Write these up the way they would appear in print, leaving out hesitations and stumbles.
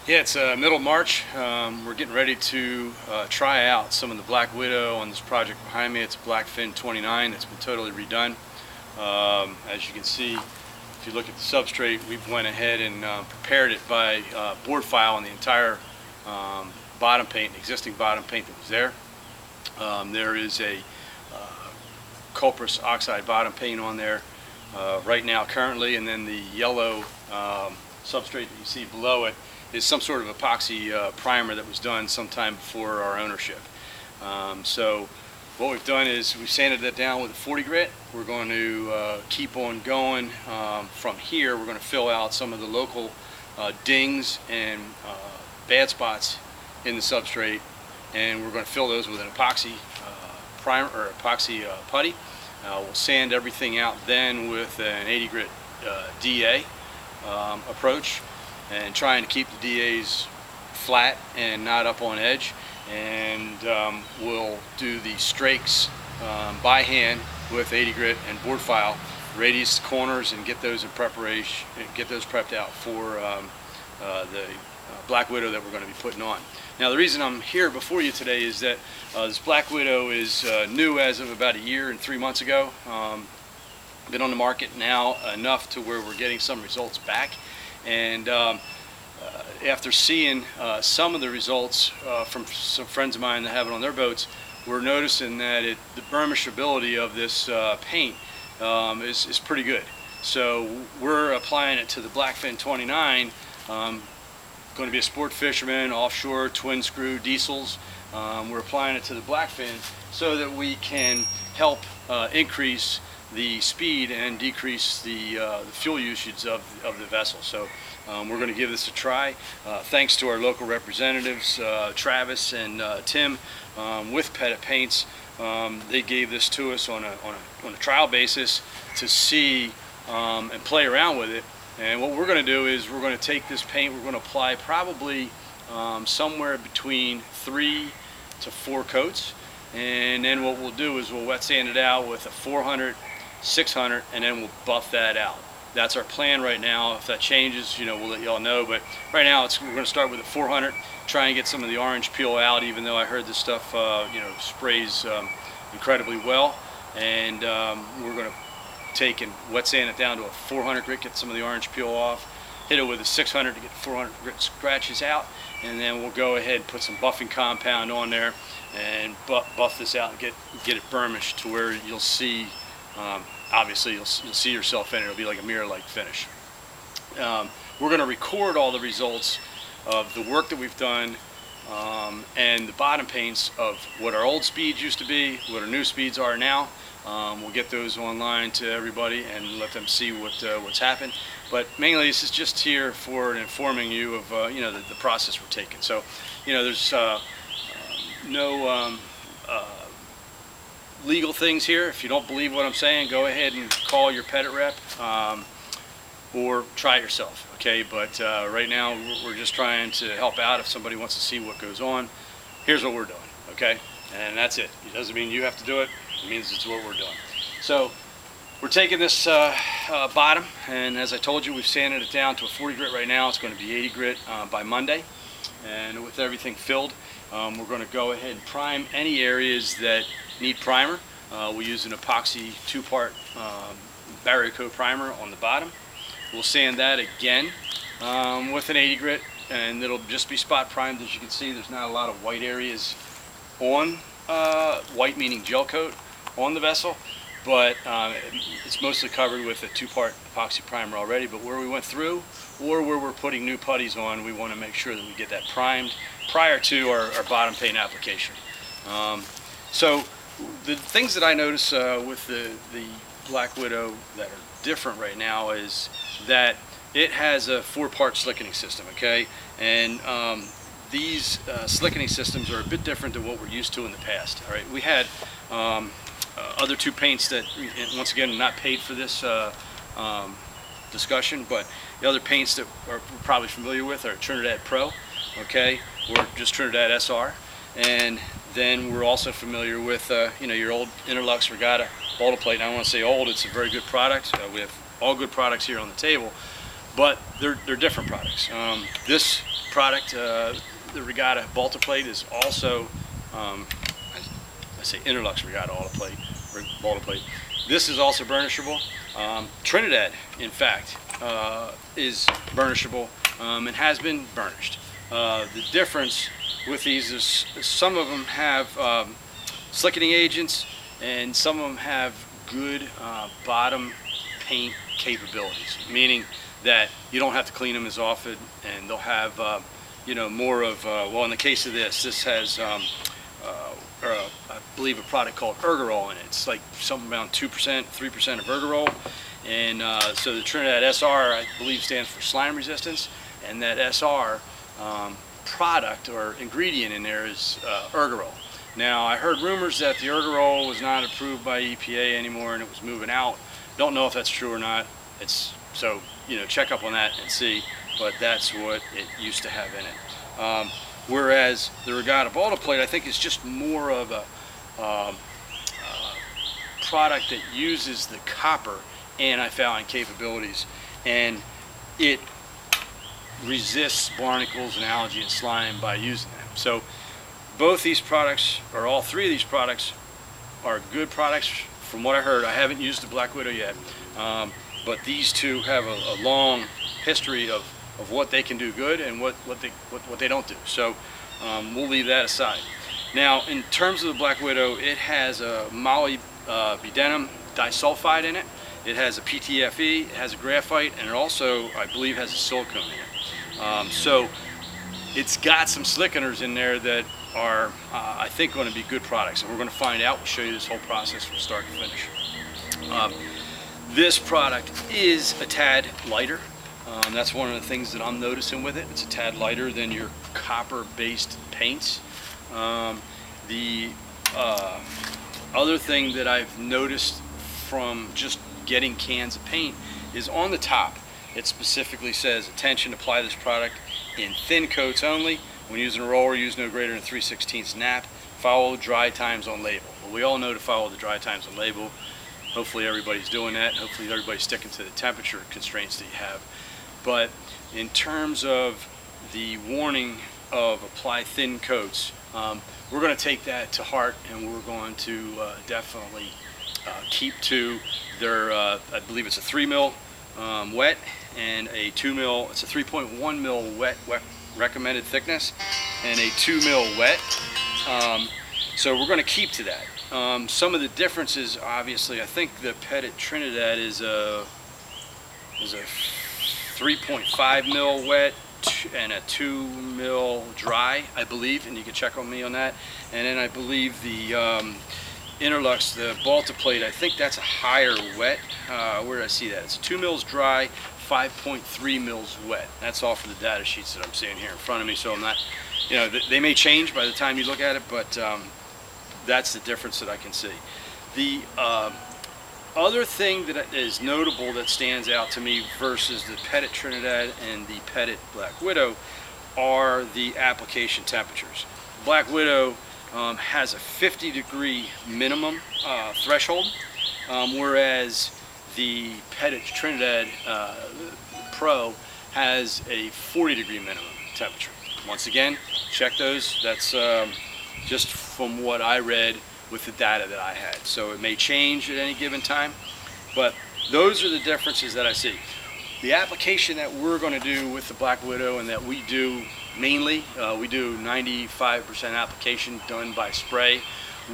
Yeah, it's middle March. We're getting ready to try out some of the Black Widow on this project behind me. It's Blackfin 29. It's been totally redone. As you can see, if you look at the substrate, we went ahead and prepared it by board file on the entire bottom paint, existing bottom paint that was there. There is a cuprous oxide bottom paint on there right now currently, and then the yellow substrate that you see below it is some sort of epoxy primer that was done sometime before our ownership. So what we've done is we've sanded that down with a 40 grit. We're going to keep on going from here. We're going to fill out some of the local dings and bad spots in the substrate, and we're going to fill those with an epoxy primer or epoxy putty. We'll sand everything out then with an 80 grit DA approach, and trying to keep the DAs flat and not up on edge. And we'll do the strakes by hand with 80 grit and board file, radius corners, and get those in preparation, get those prepped out for the Black Widow that we're going to be putting on. Now, the reason I'm here before you today is that this Black Widow is new as of about a year and 3 months ago. Been on the market now enough to where we're getting some results back, and after seeing some of the results from some friends of mine that have it on their boats, we're noticing that the burmishability of this paint is pretty good. So we're applying it to the Blackfin 29. Going to be a sport fisherman, offshore, twin screw, diesels. We're applying it to the Blackfin so that we can help increase the speed and decrease the fuel usage of the vessel. So we're going to give this a try. Thanks to our local representatives, Travis and Tim, with Pettit Paints. They gave this to us on a trial basis to see and play around with it. And what we're going to do is we're going to take this paint, we're going to apply probably somewhere between 3 to 4 coats. And then what we'll do is we'll wet sand it out with a 400, 600, and then we'll buff that out. That's our plan right now. If that changes, we'll let y'all know. But right now, we're going to start with a 400, try and get some of the orange peel out, even though I heard this stuff, sprays incredibly well. And we're going to take and wet sand it down to a 400 grit, get some of the orange peel off, hit it with a 600 to get 400 grit scratches out, and then we'll go ahead and put some buffing compound on there and buff this out and get it burnished to where you'll see, obviously you'll see yourself in it. It'll be like a mirror-like finish. We're going to record all the results of the work that we've done and the bottom paints of what our old speeds used to be, what our new speeds are now. We'll get those online to everybody and let them see what's happened. But mainly, this is just here for informing you of the process we're taking. So, there's no legal things here. If you don't believe what I'm saying, go ahead and call your Pettit rep or try it yourself. Okay, but right now we're just trying to help out. If somebody wants to see what goes on, here's what we're doing. Okay, and that's it. It doesn't mean you have to do it. It means it's what we're doing. So we're taking this bottom, and as I told you, we've sanded it down to a 40 grit right now. It's going to be 80 grit by Monday, and with everything filled, we're going to go ahead and prime any areas that need primer. We'll use an epoxy 2-part barrier coat primer on the bottom. We'll sand that again with an 80 grit, and it'll just be spot primed. As you can see, there's not a lot of white areas on white meaning gel coat on the vessel, but it's mostly covered with a 2-part epoxy primer already. But where we went through or where we're putting new putties on, we want to make sure that we get that primed prior to our bottom paint application. So the things that I notice with the Black Widow that are different right now is that it has a 4-part slickening system, okay? And these slickening systems are a bit different than what we're used to in the past. All right, we had other 2 paints that, once again, not paid for this discussion, but the other paints that we're probably familiar with are Trinidad Pro, okay, or just Trinidad SR, and then we're also familiar with your old Interlux Regatta Baltoplate. And I want to say old; it's a very good product. We have all good products here on the table. but they're different products. This product, the Regatta Balta-Plate, is also, I say Interlux Regatta Balta-Plate, or Balta-Plate. This is also burnishable. Trinidad, in fact, is burnishable and has been burnished. The difference with these is some of them have slickening agents, and some of them have good bottom paint capabilities, meaning that you don't have to clean them as often, and they'll have more of, well, in the case of this has I believe a product called Ergorol in it. It's like something around 2%, 3% of Ergorol, and so the Trinidad SR, I believe, stands for slime resistance, and that SR product or ingredient in there is Ergorol. Now, I heard rumors that the Ergorol was not approved by EPA anymore and it was moving out. Don't know if that's true or not. It's so, check up on that and see, but that's what it used to have in it. Whereas the Regatta Balta-Plate, I think, is just more of a product that uses the copper anti-fouling capabilities, and it resists barnacles and algae and slime by using them. So both these products, or all three of these products, are good products from what I heard. I haven't used the Black Widow yet, but these two have a long history of what they can do good and what they don't do. So we'll leave that aside. Now, in terms of the Black Widow, it has a molybdenum disulfide in it. It has a PTFE, it has a graphite, and it also, I believe, has a silicone in it. So it's got some slickeners in there that are, I think, going to be good products. And we're going to find out. We'll show you this whole process from start to finish. This product is a tad lighter. That's one of the things that I'm noticing with it. It's a tad lighter than your copper-based paints. The other thing that I've noticed from just getting cans of paint is on the top, it specifically says, attention, apply this product in thin coats only. When using a roller, use no greater than 3/16 nap. Follow dry times on label. Well, we all know to follow the dry times on label. Hopefully everybody's doing that. Hopefully everybody's sticking to the temperature constraints that you have. But in terms of the warning of apply thin coats, we're going to take that to heart, and we're going to definitely keep to their, I believe it's a 3 mil wet and a 2 mil, it's a 3.1 mil wet recommended thickness and a 2 mil wet. So we're going to keep to that. Some of the differences, obviously, I think the Petit Trinidad is a 3.5 mil wet and a 2 mil dry, I believe, and you can check on me on that. And then I believe the Interlux, the Balta-Plate, I think that's a higher wet. Where did I see that? It's 2 mils dry, 5.3 mils wet. That's all for the data sheets that I'm seeing here in front of me. So I'm not, they may change by the time you look at it, but that's the difference that I can see. The other thing that is notable that stands out to me versus the Petit Trinidad and the Petit Black Widow are the application temperatures. Black Widow has a 50-degree minimum threshold, whereas the Petit Trinidad Pro has a 40-degree minimum temperature. Once again, check those. That's just from what I read with the data that I had. So it may change at any given time, but those are the differences that I see. The application that we're going to do with the Black Widow, and that we do mainly, we do 95% application done by spray.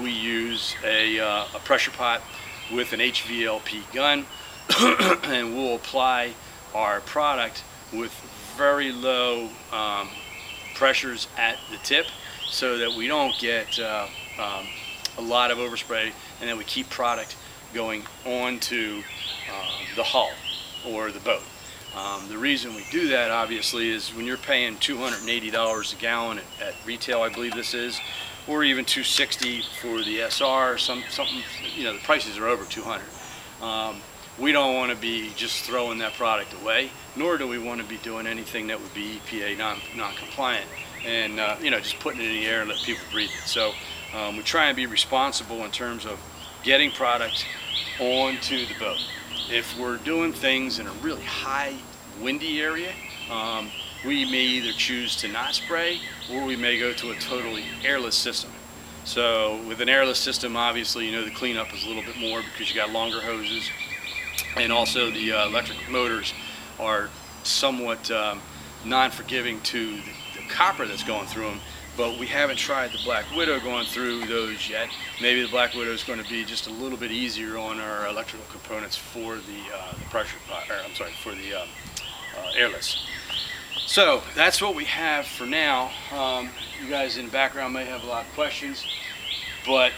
We use a pressure pot with an HVLP gun, and we'll apply our product with very low pressures at the tip so that we don't get a lot of overspray, and then we keep product going onto the hull or the boat. The reason we do that, obviously, is when you're paying $280 a gallon at retail, I believe this is, or even $260 for the SR, something, the prices are over $200. We don't want to be just throwing that product away, nor do we want to be doing anything that would be EPA non-compliant and just putting it in the air and let people breathe it. So we try and be responsible in terms of getting product onto the boat. If we're doing things in a really high windy area, we may either choose to not spray, or we may go to a totally airless system. So with an airless system, obviously, you know, the cleanup is a little bit more because you got longer hoses, and also the electric motors are somewhat non-forgiving to the copper that's going through them. But we haven't tried the Black Widow going through those yet. Maybe the Black Widow is going to be just a little bit easier on our electrical components for the pressure, for the airless. So that's what we have for now. You guys in the background may have a lot of questions, but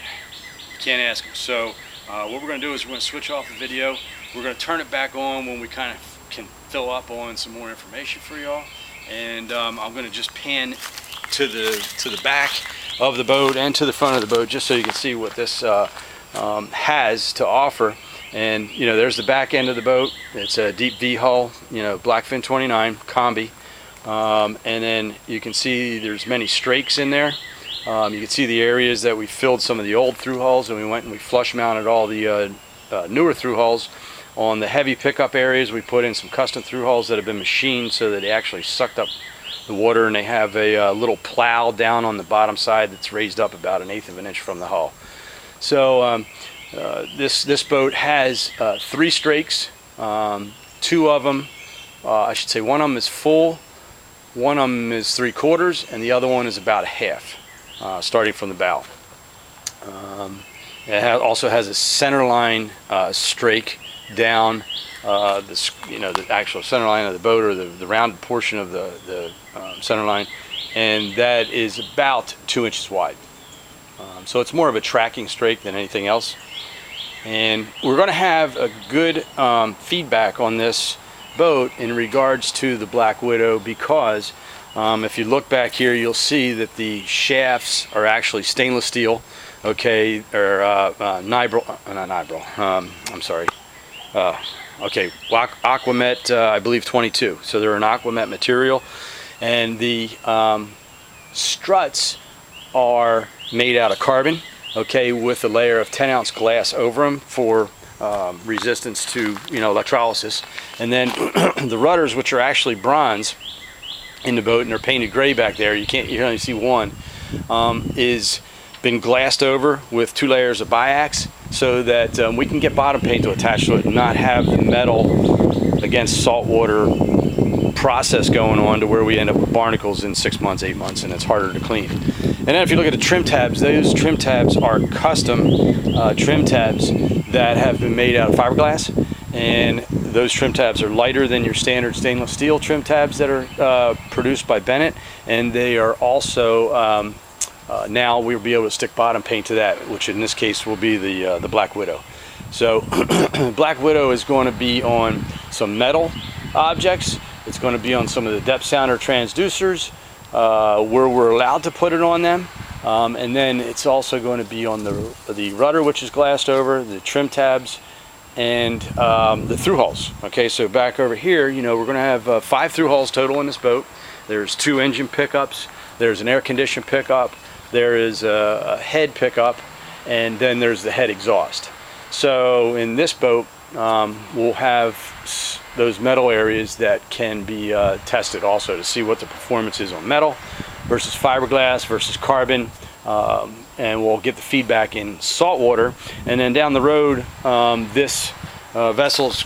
you can't ask them. So what we're going to do is we're going to switch off the video. We're going to turn it back on when we kind of can fill up on some more information for y'all. And I'm going to just pan to the back of the boat and to the front of the boat, just so you can see what this has to offer. And you know, there's the back end of the boat. It's a deep V hull, you know, Blackfin 29 combi. And then you can see there's many strakes in there. You can see the areas that we filled some of the old through hulls, and we went and we flush mounted all the newer through hulls. On the heavy pickup areas, we put in some custom through hulls that have been machined so that they actually sucked up the water, and they have a little plow down on the bottom side that's raised up about 1/8 of an inch from the hull. So this boat has 3 strakes. 2 of them, I should say, one of them is full. One of them is 3/4, and the other one is about 1/2, starting from the bow. It also has a centerline strake down the actual center line of the boat, or the rounded portion of the center line, and that is about 2 inches wide. So it's more of a tracking strake than anything else. And we're going to have a good feedback on this boat in regards to the Black Widow, because if you look back here, you'll see that the shafts are actually stainless steel, okay, or Aquamet, I believe 22. So they're an Aquamet material, and the struts are made out of carbon, okay, with a layer of 10-ounce glass over them for resistance to, you know, electrolysis. And then the rudders, which are actually bronze in the boat, and they're painted gray back there, you can only see one, is been glassed over with 2 layers of biax, so that we can get bottom paint to attach to it and not have the metal against saltwater process going on to where we end up with barnacles in 6 months, 8 months, and it's harder to clean. And then if you look at the trim tabs, those trim tabs are custom trim tabs that have been made out of fiberglass, and those trim tabs are lighter than your standard stainless steel trim tabs that are produced by Bennett, and they are also now we'll be able to stick bottom paint to that, which in this case will be the Black Widow. So Black Widow is going to be on some metal objects. It's going to be on some of the depth sounder transducers where we're allowed to put it on them. And then it's also going to be on the rudder, which is glassed over, the trim tabs, and the through hulls. Okay, so back over here, you know, we're going to have 5 through hulls total in this boat. There's 2 engine pickups. There's an air conditioned pickup. There is a head pickup, and then there's the head exhaust. So in this boat, we'll have those metal areas that can be tested also to see what the performance is on metal versus fiberglass versus carbon, and we'll get the feedback in saltwater. And then down the road, this vessel's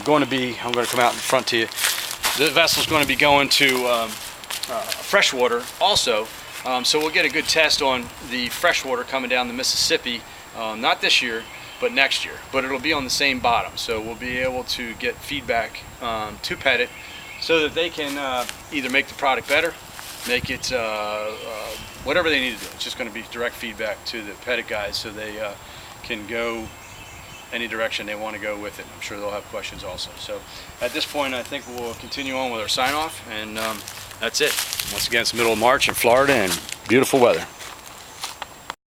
going to be, I'm going to come out in front to you, the vessel's going to be going to freshwater also. So we'll get a good test on the freshwater coming down the Mississippi, not this year, but next year. But it'll be on the same bottom, so we'll be able to get feedback to Pettit so that they can either make the product better, make it whatever they need to do. It's just going to be direct feedback to the Pettit guys so they can go any direction they want to go with it. I'm sure they'll have questions also. So at this point, I think we'll continue on with our sign-off, and that's it. Once again, it's the middle of March in Florida and beautiful weather.